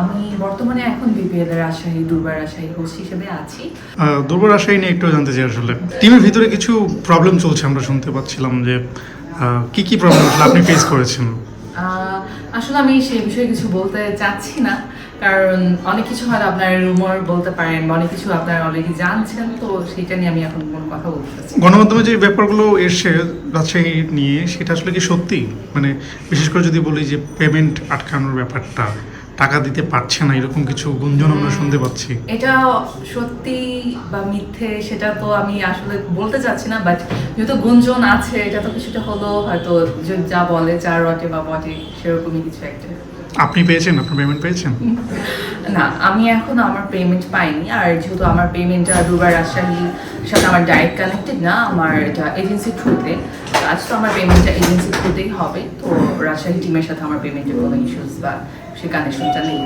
আমি বর্তমানে এখন বিপিএল এর রাজশাহী দুর্বার রাজশাহী হোস্ট হিসেবে আছি। দুর্বার রাজশাহী নিয়ে একটু জানতে চাই। আসলে টিমের ভিতরে কিছু প্রবলেম চলছে, আমরা শুনতে পাচ্ছিলাম যে কি কি প্রবলেম আসলে আপনি ফেস করেছেন? আসলে আমি সেই বিষয়ে কিছু বলতে চাচ্ছি না, কারণ অনেক কিছু হয়তো আপনার রুমার বলতে পারেন বা অনেক কিছু আপনারা অলরেডি জানছেন, তো সেটা নিয়ে আমি এখন কোনো কথা বলতে চাচ্ছি না। গণমাধ্যমে যে ব্যাপারগুলো এসছে রাজশাহী নিয়ে, সেটা আসলে কি সত্যি? মানে বিশেষ করে যদি বলি যে পেমেন্ট আটকানোর ব্যাপারটা, টাকা দিতে পারছে না, এরকম কিছু গুঞ্জন আমরা শুনতে পাচ্ছি। এটা সত্যি বা মিথ্যে সেটা তো আমি আসলে বলতে চাচ্ছি না, বাট যেহেতু গুঞ্জন আছে, এটা তো কিছুটা হলো হয়তো যা বলে যা রটে বা বটে সেরকমই কিছু একটা। আপনি পেয়েছেন? আপনার পেমেন্ট পেয়েছেন? না, আমি এখন আমার পেমেন্ট পাইনি। আর যেহেতু আমার পেমেন্টটা দুবার রাজশাহীর সাথে আমার ডাইরেক্ট কানেক্টেড না, আমার এটা এজেন্সি থ্রুতে আজ, তো আমার পেমেন্টটা এজেন্সি থ্রুতেই হবে। তো রাজশাহী টিমের সাথে আমার পেমেন্টের কোনো ইস্যুস বা সে কানেকশনটা নেই।